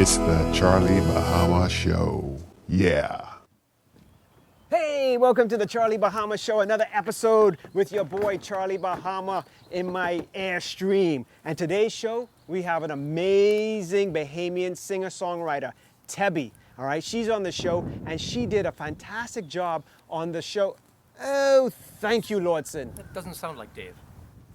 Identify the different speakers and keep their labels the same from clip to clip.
Speaker 1: It's the Charlie Bahama Show. Yeah.
Speaker 2: Hey, welcome to the Charlie Bahama Show, another episode with your boy Charlie Bahama in my Airstream. And today's show, we have an amazing Bahamian singer-songwriter, Tebby. All right, she's on the show, and she did a fantastic job on the show. Oh, thank you, Lordson.
Speaker 3: That doesn't sound like Dave.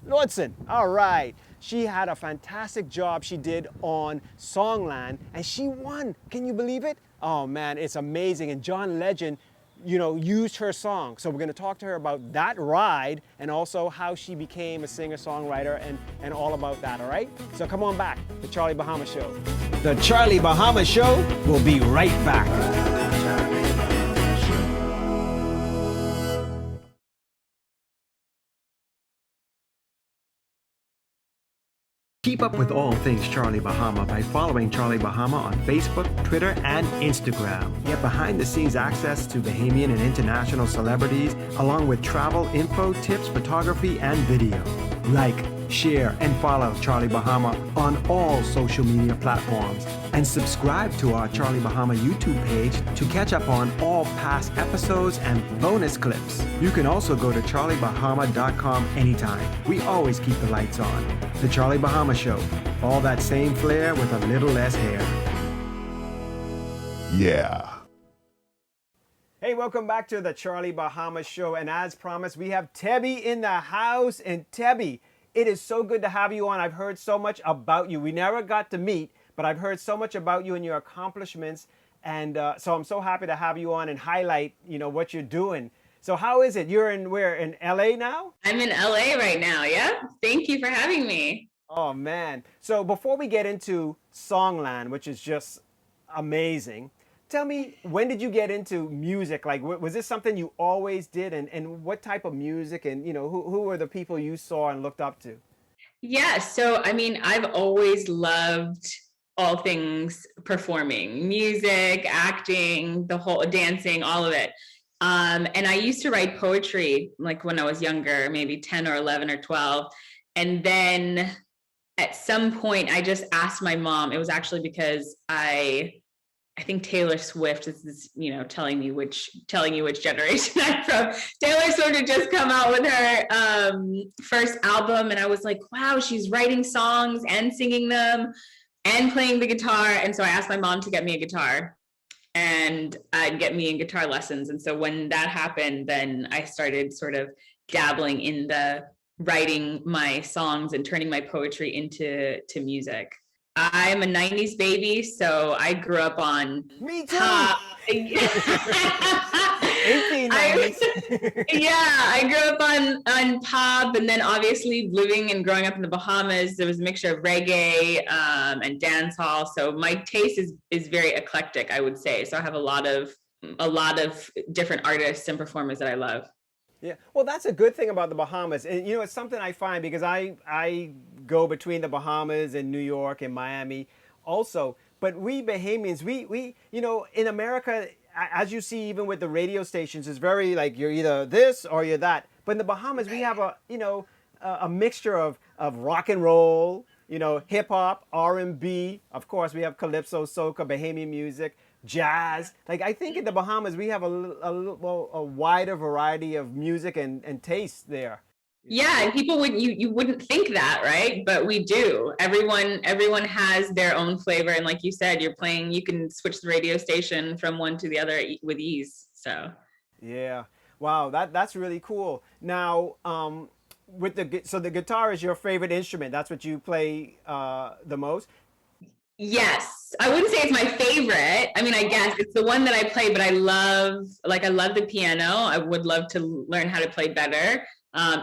Speaker 2: Lordson, all right. She had a fantastic job she did on Songland, and she won. Can you believe it? Oh man, it's amazing. And John Legend, used her song. So we're gonna talk to her about that ride and also how she became a singer-songwriter and all about that, all right? So come on back, the Charlie Bahama Show. The Charlie Bahama Show will be right back. Keep up with all things Charlie Bahama by following Charlie Bahama on Facebook, Twitter, and Instagram. Get behind-the-scenes access to Bahamian and international celebrities, along with travel info, tips, photography, and video. Like, share, and follow Charlie Bahama on all social media platforms. And subscribe to our Charlie Bahama YouTube page to catch up on all past episodes and bonus clips. You can also go to charliebahama.com anytime. We always keep the lights on. The Charlie Bahama Show. All that same flair with a little less hair.
Speaker 1: Yeah.
Speaker 2: Hey, welcome back to the Charlie Bahama Show. And as promised, we have Tebby in the house. And Tebby, it is so good to have you on. I've heard so much about you. We never got to meet, but I've heard so much about you and your accomplishments. And so I'm so happy to have you on and highlight, what you're doing. So how is it? You're in where? In LA now?
Speaker 4: I'm in LA right now. Yeah. Thank you for having me.
Speaker 2: Oh man. So before we get into Songland, which is just amazing, tell me, when did you get into music? Like, was this something you always did? And what type of music? And, who were the people you saw and looked up to?
Speaker 4: Yeah. So, I've always loved all things performing, music, acting, the whole dancing, all of it. And I used to write poetry like when I was younger, maybe 10 or 11 or 12. And then at some point I just asked my mom. It was actually because I think Taylor Swift is, telling you which generation I'm from. Taylor Swift had just come out with her first album. And I was like, wow, she's writing songs and singing them and playing the guitar. And so I asked my mom to get me a guitar and get me in guitar lessons. And so when that happened, then I started sort of dabbling in the writing my songs and turning my poetry into music. I'm a 90s baby, so I grew up on
Speaker 2: Me too.
Speaker 4: pop.
Speaker 2: 1890s.
Speaker 4: I grew up on pop, and then obviously living and growing up in the Bahamas, there was a mixture of reggae and dancehall. So my taste is very eclectic, I would say. So I have a lot of different artists and performers that I love.
Speaker 2: Yeah, well, that's a good thing about the Bahamas. And, it's something I find because I go between the Bahamas and New York and Miami also. But we Bahamians, we in America, as you see, even with the radio stations, it's very like you're either this or you're that. But in the Bahamas, we have a mixture of rock and roll, hip hop, R&B. Of course, we have calypso, soca, Bahamian music, jazz. Like, I think in the Bahamas, we have a wider variety of music and taste there.
Speaker 4: Yeah, and people you wouldn't think that, right? But we do. Everyone has their own flavor, and like you said, you can switch the radio station from one to the other with ease. So
Speaker 2: yeah, wow, that's really cool. Now, so the guitar is your favorite instrument. That's what you play the most.
Speaker 4: Yes, I wouldn't say it's my favorite. I guess it's the one that I play, but I love the piano. I would love to learn how to play better.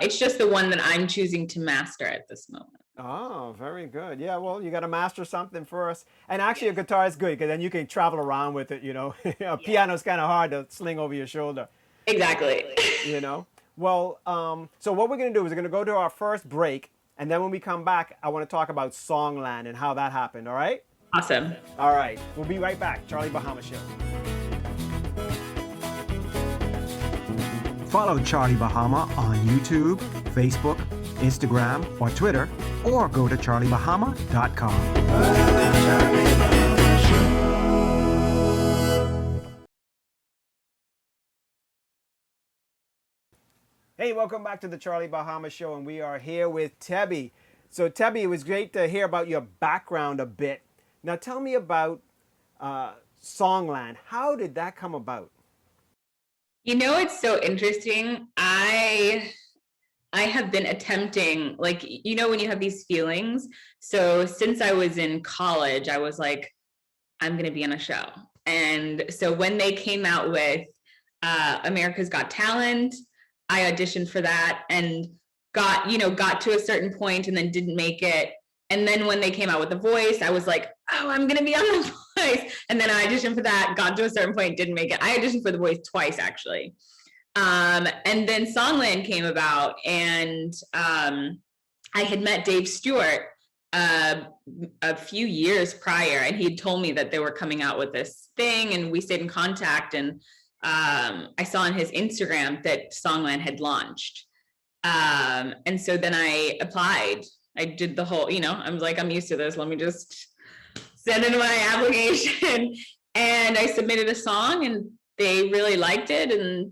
Speaker 4: It's just the one that I'm choosing to master at this moment.
Speaker 2: Oh, very good. Yeah, well, you got to master something first. And actually, a guitar is good because then you can travel around with it, A piano's kind of hard to sling over your shoulder.
Speaker 4: Exactly.
Speaker 2: Well, so what we're going to do is we're going to go to our first break. And then when we come back, I want to talk about Songland and how that happened, all right?
Speaker 4: Awesome.
Speaker 2: All right. We'll be right back. Charlie Bahama Show. Follow Charlie Bahama on YouTube, Facebook, Instagram, or Twitter, or go to charliebahama.com. Hey, welcome back to the Charlie Bahama Show, and we are here with Tebby. So, Tebby, it was great to hear about your background a bit. Now, tell me about Songland. How did that come about?
Speaker 4: You know, it's so interesting. I have been attempting, like, you know, when you have these feelings. So since I was in college, I was like, I'm going to be on a show. And so when they came out with America's Got Talent, I auditioned for that and got to a certain point and then didn't make it. And then when they came out with The Voice, I was like, oh, I'm going to be on The Voice. And then I auditioned for that, got to a certain point, didn't make it. I auditioned for The Voice twice, actually. And then Songland came about, and I had met Dave Stewart a few years prior, and he had told me that they were coming out with this thing, and we stayed in contact. And I saw on his Instagram that Songland had launched. And so then I applied. I did the whole, I was like, I'm used to this. Let me just send in my application. And I submitted a song, and they really liked it. And,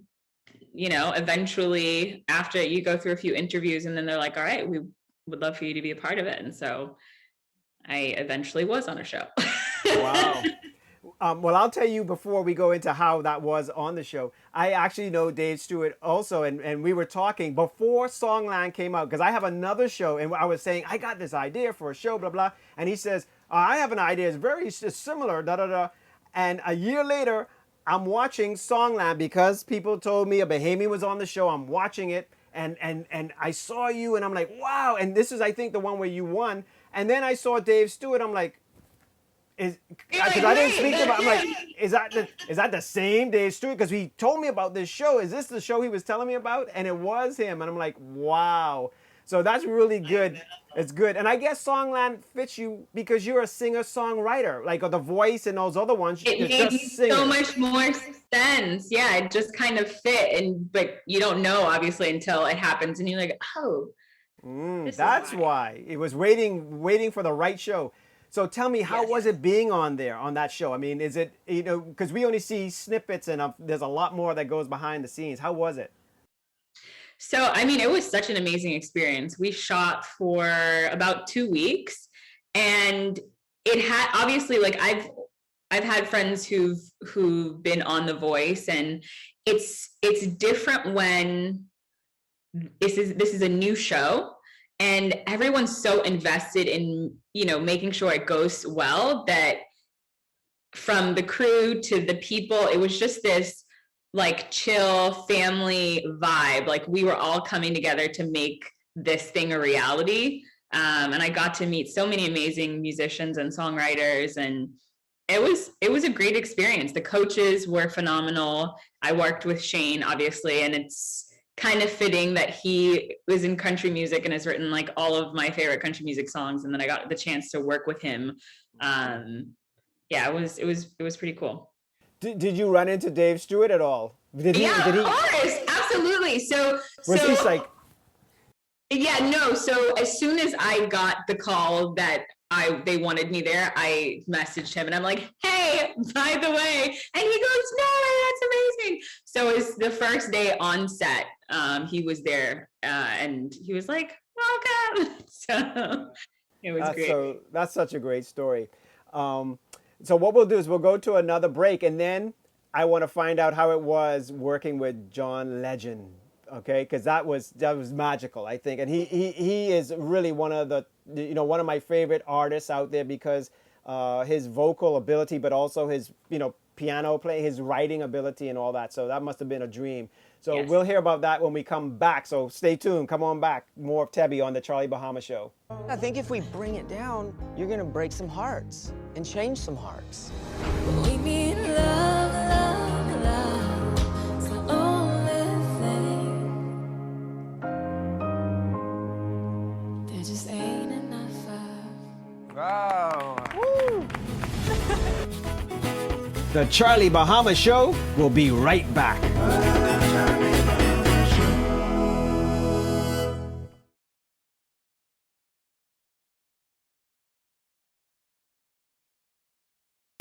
Speaker 4: eventually after you go through a few interviews, and then they're like, all right, we would love for you to be a part of it. And so I eventually was on a show.
Speaker 2: Wow. Well, I'll tell you before we go into how that was on the show. I actually know Dave Stewart also, and we were talking before Songland came out, because I have another show, and I was saying, I got this idea for a show, blah, blah. And he says, I have an idea, it's similar, da, da, da. And a year later, I'm watching Songland because people told me a Bahamian was on the show. I'm watching it, and I saw you, and I'm like, wow. And this is, I think, the one where you won. And then I saw Dave Stewart. I'm like, because I didn't speak to him. I'm like, is that the same Dave Stewart? Because he told me about this show. Is this the show he was telling me about? And it was him. And I'm like, wow. So that's really good. It's good. And I guess Songland fits you because you're a singer-songwriter, like The Voice and those other ones.
Speaker 4: It made so much more sense. Yeah, it just kind of fit. But you don't know, obviously, until it happens. And you're like, oh.
Speaker 2: That's why. It was waiting for the right show. So tell me, how was it being on that show? I mean, is it, because we only see snippets, and there's a lot more that goes behind the scenes. How was it?
Speaker 4: So, I mean, it was such an amazing experience. We shot for about 2 weeks, and it had, obviously, like I've had friends who've been on The Voice, and it's different when this is a new show. And everyone's so invested in, making sure it goes well, that from the crew to the people, it was just this like chill family vibe. Like we were all coming together to make this thing a reality. And I got to meet so many amazing musicians and songwriters, and it was a great experience. The coaches were phenomenal. I worked with Shane, obviously, and it's kind of fitting that he was in country music and has written like all of my favorite country music songs, and then I got the chance to work with him. It was pretty cool.
Speaker 2: Did you run into Dave Stewart at all? Of
Speaker 4: course, absolutely. So
Speaker 2: he like?
Speaker 4: Yeah, no. So as soon as I got the call that they wanted me there, I messaged him and I'm like, hey, by the way, and he goes, no, that's amazing. So it was the first day on set. He was there, and he was like, welcome. So it was great.
Speaker 2: So that's such a great story. So what we'll do is we'll go to another break, and then I want to find out how it was working with John Legend. Okay, because that was magical, I think, and he is really one of my favorite artists out there, because his vocal ability, but also his piano playing, his writing ability, and all that. So that must have been a dream. So yes. We'll hear about that when we come back. So stay tuned. Come on back. More of Tebby on the Charlie Bahama Show.
Speaker 3: I think if we bring it down, you're gonna break some hearts and change some hearts.
Speaker 5: We need love, love, love. It's the only thing. There just ain't enough of.
Speaker 2: Wow. Woo. The Charlie Bahama Show will be right back.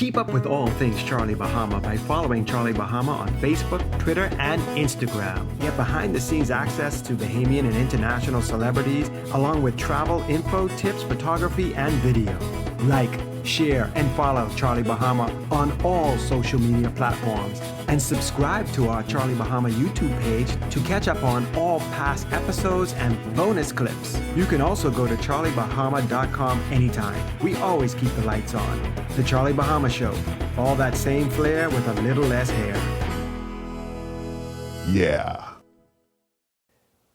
Speaker 2: Keep up with all things Charlie Bahama by following Charlie Bahama on Facebook, Twitter, and Instagram. Get behind-the-scenes access to Bahamian and international celebrities, along with travel info, tips, photography, and video. Like, share, and follow Charlie Bahama on all social media platforms. And subscribe to our Charlie Bahama YouTube page to catch up on all past episodes and bonus clips. You can also go to charliebahama.com anytime. We always keep the lights on. The Charlie Bahama Show. All that same flair with a little less hair.
Speaker 1: Yeah.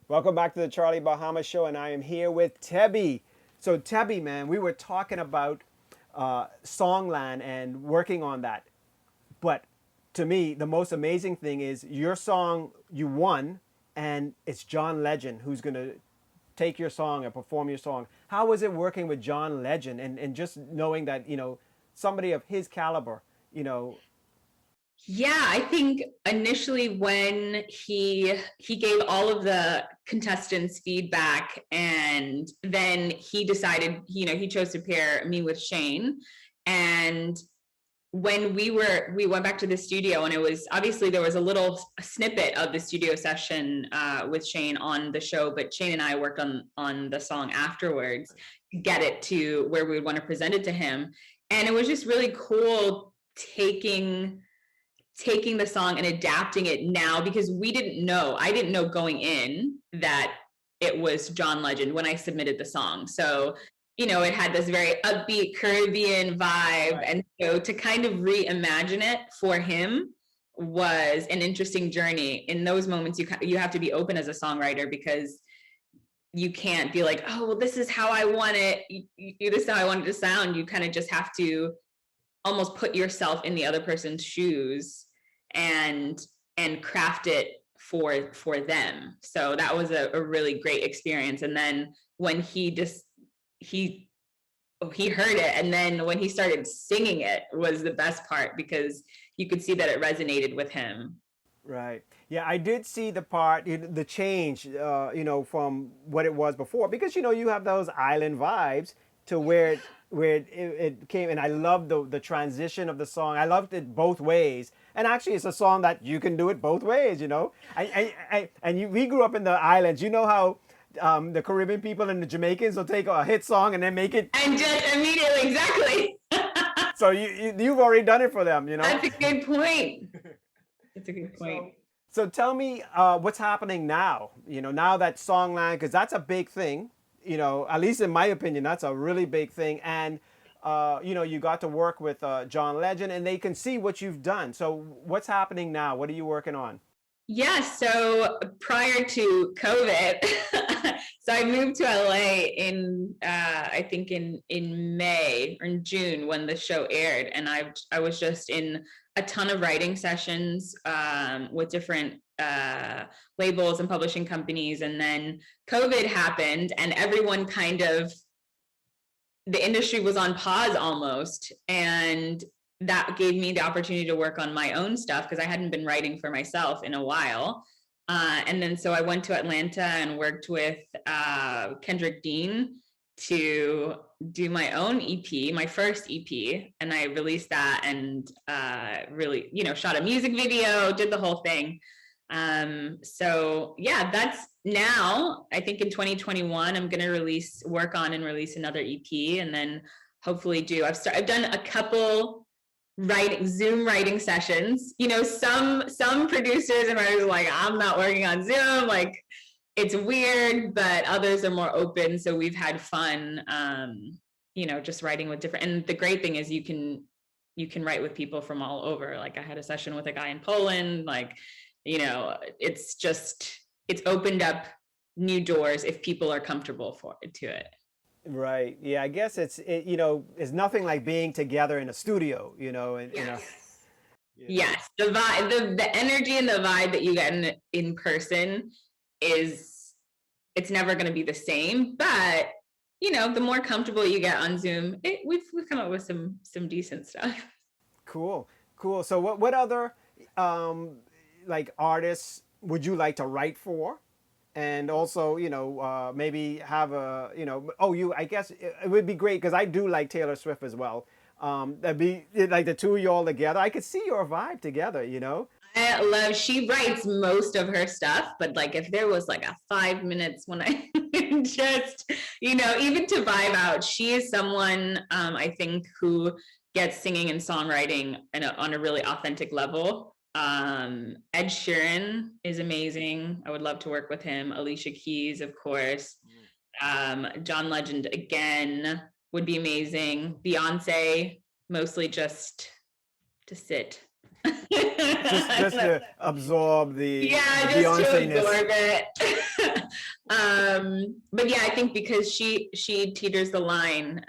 Speaker 2: Welcome back to the Charlie Bahama Show, and I am here with Tebby. So Tebby, man, we were talking about Songland and working on that. But to me, the most amazing thing is your song, you won, and it's John Legend who's going to take your song and perform your song. How was it working with John Legend and just knowing that, you know, somebody of his caliber, you know?
Speaker 4: Yeah, I think initially when he gave all of the contestants feedback, and then he decided, you know, he chose to pair me with Shane. And when we went back to the studio, and it was obviously there was a little snippet of the studio session with Shane on the show, but Shane and I worked on the song afterwards to get it to where we would want to present it to him. And it was just really cool taking the song and adapting it now, because I didn't know going in that it was John Legend when I submitted the song. So, you know, it had this very upbeat Caribbean vibe. Right. And so to kind of reimagine it for him was an interesting journey. In those moments, you have to be open as a songwriter, because you can't be like, oh, well, this is how I want it. This is how I want it to sound. You kind of just have to almost put yourself in the other person's shoes and craft it for them. So that was a really great experience. And then when he heard it, and then when he started singing it was the best part, because you could see that it resonated with him.
Speaker 2: Right. Yeah, I did see the part, the change, you know, from what it was before, because, you know, you have those island vibes to where it came, and I loved the transition of the song. I loved it both ways, and actually, it's a song that you can do it both ways, you know. We grew up in the islands. You know how the Caribbean people and the Jamaicans will take a hit song and then make it,
Speaker 4: and just immediately, exactly.
Speaker 2: So you've already done it for them, you know.
Speaker 4: That's a good point. That's a good point.
Speaker 2: So tell me what's happening now, you know, now that Songland, because that's a big thing, you know, at least in my opinion, that's a really big thing. And, you know, you got to work with John Legend, and they can see what you've done. So what's happening now? What are you working on?
Speaker 4: Yeah, so prior to COVID, so I moved to LA in, I think in May or in June when the show aired. And I was just in a ton of writing sessions with different labels and publishing companies. And then COVID happened, and everyone the industry was on pause almost. And that gave me the opportunity to work on my own stuff, because I hadn't been writing for myself in a while. And then so I went to Atlanta and worked with Kendrick Dean to do my own EP, my first EP, and I released that, and really, you know, shot a music video, did the whole thing. So yeah, that's now, I think in 2021, I'm going to work on and release another EP, and then hopefully I've done a couple Zoom writing sessions. You know, some producers and writers are like, I'm not working on Zoom, like it's weird, but others are more open. So we've had fun, you know, just writing with different, and the great thing is you can write with people from all over. Like I had a session with a guy in Poland, like, you know, it's opened up new doors if people are comfortable to it.
Speaker 2: Right. Yeah, I guess you know, it's nothing like being together in a studio, you know, and
Speaker 4: yes. Yes, the vibe, the energy and the vibe that you get in person it's never going to be the same. But you know, the more comfortable you get on Zoom, we've come up with some decent stuff.
Speaker 2: Cool. So what other like artists would you like to write for? And also, you know, maybe have a, you know, I guess it would be great, because I do like Taylor Swift as well. That'd be like the two of you all together. I could see your vibe together, you know?
Speaker 4: She writes most of her stuff, but like if there was like a 5 minutes when I just, even to vibe out, she is someone I think who gets singing and songwriting on a really authentic level. Ed Sheeran is amazing. I would love to work with him. Alicia Keys, of course. John Legend again would be amazing. Beyonce, mostly just to sit.
Speaker 2: just to absorb the
Speaker 4: just
Speaker 2: Beyonce-ness.
Speaker 4: to absorb it. But yeah, I think because she teeters the line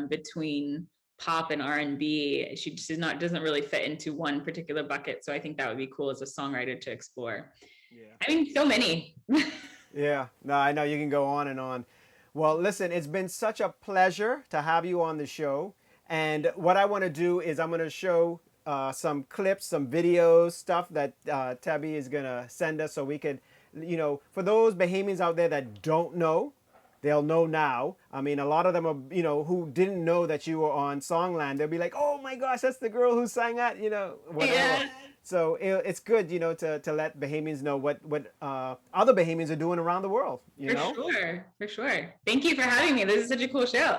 Speaker 4: between pop and R&B, she just doesn't really fit into one particular bucket. So I think that would be cool as a songwriter to explore. Yeah. I mean, so many.
Speaker 2: Yeah, no, I know you can go on and on. Well, listen, it's been such a pleasure to have you on the show. And what I want to do is I'm going to show some clips, some videos, stuff that Tebby is going to send us so we could, for those Bahamians out there that don't know, they'll know now. I mean, a lot of them are, who didn't know that you were on Songland. They'll be like, oh my gosh, that's the girl who sang that, whatever. Yeah. So it's good, to let Bahamians know what other Bahamians are doing around the world,
Speaker 4: For sure. Thank you for having me. This is such a cool show.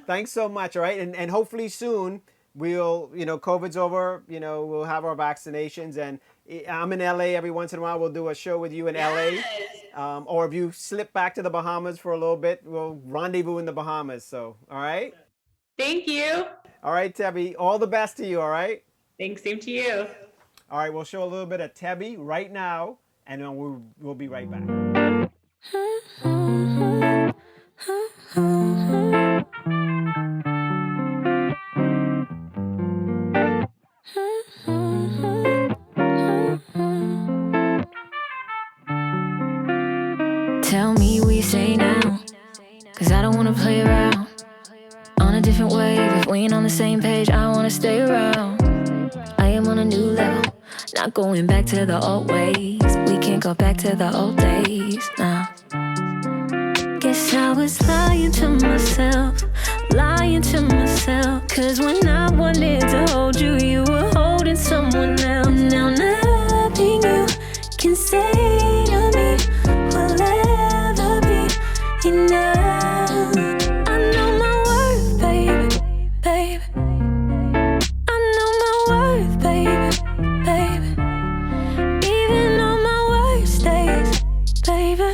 Speaker 2: Thanks so much. All right. And hopefully soon we'll, COVID's over, we'll have our vaccinations, and I'm in LA every once in a while. We'll do a show with you in LA. Or if you slip back to the Bahamas for a little bit, we'll rendezvous in the Bahamas. So, all right.
Speaker 4: Thank you.
Speaker 2: All right, Tebby. All the best to you. All right.
Speaker 4: Thanks. Same to you.
Speaker 2: All right. We'll show a little bit of Tebby right now, and then we'll be right back.
Speaker 5: Tell me what you say now, 'cause I don't wanna play around. On a different wave, if we ain't on the same page, I wanna stay around. I am on a new level, not going back to the old ways. We can't go back to the old days, nah. Guess I was lying to myself, 'cause when I wanted to hold you, you were holding someone else. Now nothing you can say to me will ever be enough. I know my worth, baby, baby. I know my worth, baby, baby. Even on my worst days, baby.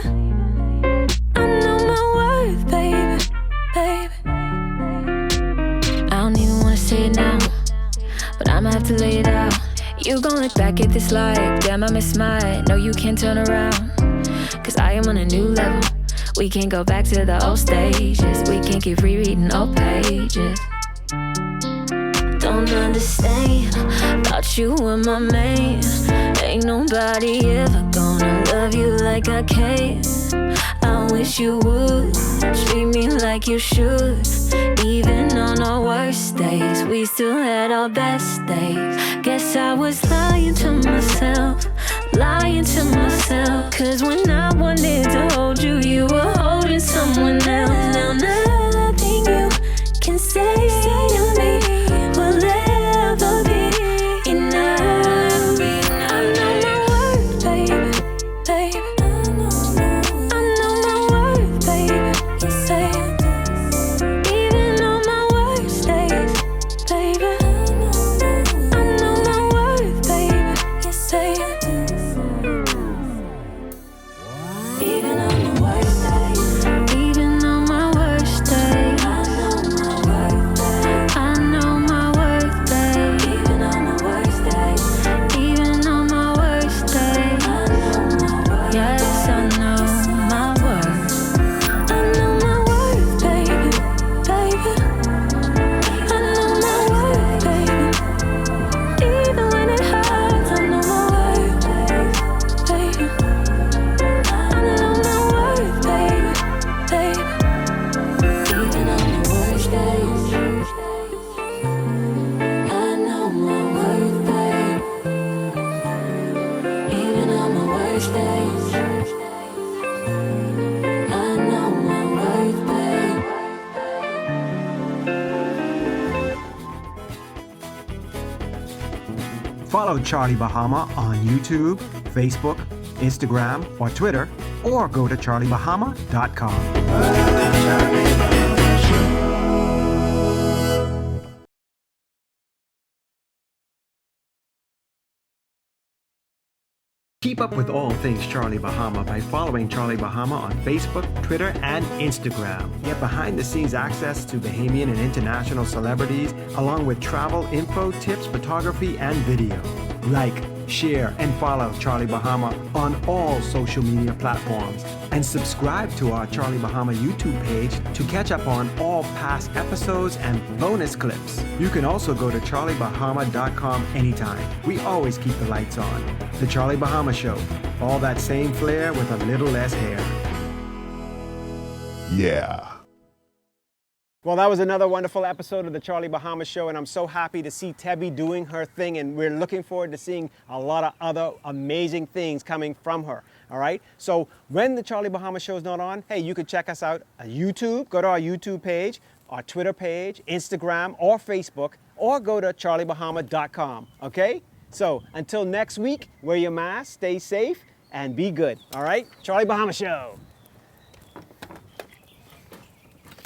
Speaker 5: I know my worth, baby, baby. I don't even wanna say it now, but I'ma have to lay it out. You gon' look back at this like, damn, I miss mine. No, you can't turn around, 'cause I am on a new level. We can't go back to the old stages. We can't keep rereading old pages. Don't understand, thought you were my man. Ain't nobody ever gonna love you like I can. I wish you would treat me like you should. Even on our worst days, we still had our best days. Guess I was lying to myself, 'cause when I wanted to hold you, you were holding someone else. Now nothing you can say to me will ever be enough. I know my worth, baby, baby. I know my worth, baby, you say it. Even on my worst days, baby. I know my worth, baby, you say it. Even on my worst days, even on my
Speaker 2: Follow Charlie Bahama on YouTube, Facebook, Instagram, or Twitter, or go to charliebahama.com. Keep up with all things Charlie Bahama by following Charlie Bahama on Facebook, Twitter, and Instagram. Get behind-the-scenes access to Bahamian and international celebrities, along with travel info, tips, photography, and video. Like, share, and follow Charlie Bahama on all social media platforms. And subscribe to our Charlie Bahama YouTube page to catch up on all past episodes and bonus clips. You can also go to charliebahama.com anytime. We always keep the lights on. The Charlie Bahama Show. All that same flair with a little less hair.
Speaker 1: Yeah.
Speaker 2: Well, that was another wonderful episode of the Charlie Bahama Show, and I'm so happy to see Tebby doing her thing, and we're looking forward to seeing a lot of other amazing things coming from her, all right? So when the Charlie Bahama Show is not on, hey, you can check us out on YouTube. Go to our YouTube page, our Twitter page, Instagram, or Facebook, or go to charliebahama.com, okay? So until next week, wear your mask, stay safe, and be good, all right? Charlie Bahama Show.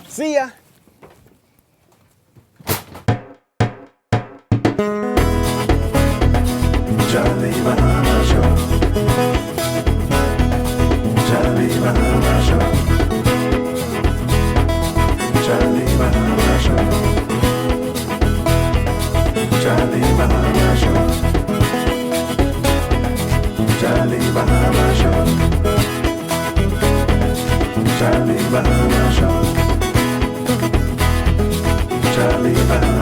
Speaker 2: See ya.
Speaker 6: Charlie Bahama Show. Charlie Bahama Show. Charlie Bahama Show. Charlie Bahama Show. Charlie Bahama Show. Charlie Bahama Show. Charlie Bahama.